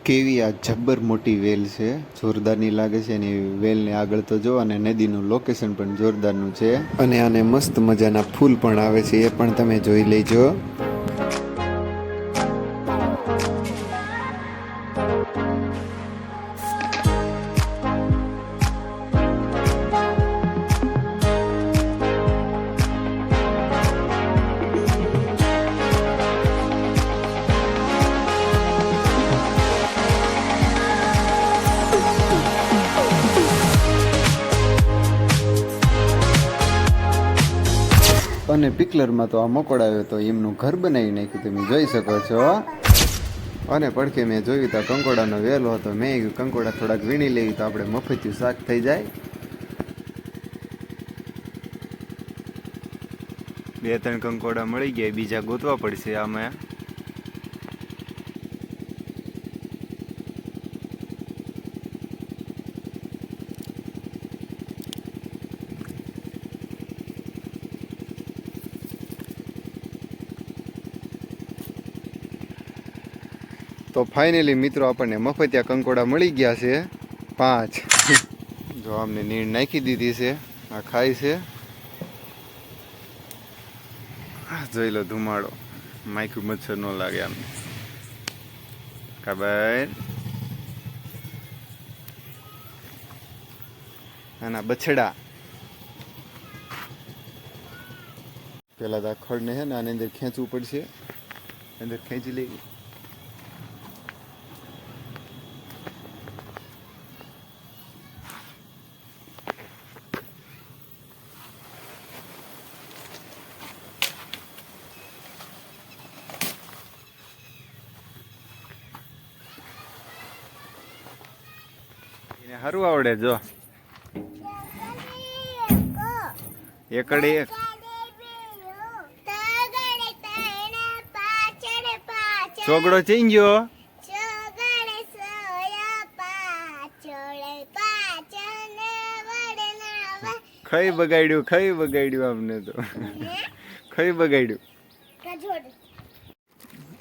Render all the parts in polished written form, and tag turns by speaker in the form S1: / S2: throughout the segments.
S1: કેવી આ જબ્બર મોટી વેલ છે, જોરદારની લાગે છે. એની વેલને આગળ તો જો, અને નદીનું લોકેશન પણ જોરદારનું છે, અને આને મસ્ત મજાના ફૂલ પણ આવે છે, એ પણ તમે જોઈ લેજો. અને પિકલરમાં તો આ મકોડ આવ્યો તો એમનું ઘર બનાવી નાખ્યું, તમે જોઈ શકો છો. અને પડખે મેં જોયું તો કંકોડાનો વેલો હતો. મેં કીધું કંકોડા થોડાક વીણી લેવી તો આપણે મફતિયું શાક થઈ જાય. 2-3 કંકોડા મળી ગયા, બીજા ગોતવા પડશે આમાં. તો ફાઇનલી મિત્રો આપણને મફતિયા કંકોડા મળી ગયા છે 5. જો અમને નીણ નાખી દીધી છે, આ ખાય છે. જોઈ લો ધુમાડો, માખ્યું મચ્છર ન લાગે આમને. ખબર આના બછડા પેલા તો ખડને છે ને આની અંદર ખેંચવું પડશે, અંદર ખેંચી લેવી. સારું આવડે જો, એકડે એક. ચોગડો ચઈ ગયો, ખઈ બગાડ્યું અમને તો. ખઈ બગાડ્યું.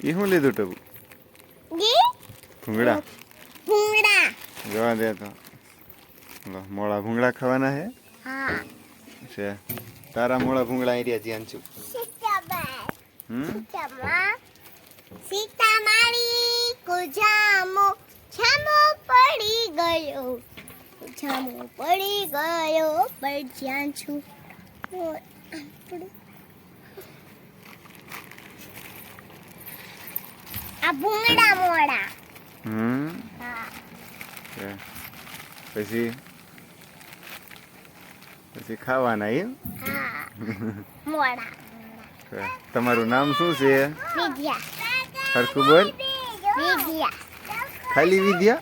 S1: એ શું લીધું ટબુ? ભૂંગળા જોવા દે તો. મોળા ભૂંગળા ખાવાના છે. તારા મોળા ભૂંગળા એરિયા ધ્યાન છું.
S2: સીતા મારી કુજામો છામો પડી ગયો, પર જ્યાં છું. આ ભૂંગળા મોળા.
S1: પછી ખાવાના એમ.
S2: મોળા.
S1: તમારું નામ શું છે?
S2: વિદ્યા.
S1: હરખું બોલ.
S2: વિદ્યા.
S1: ખાલી વિદ્યા.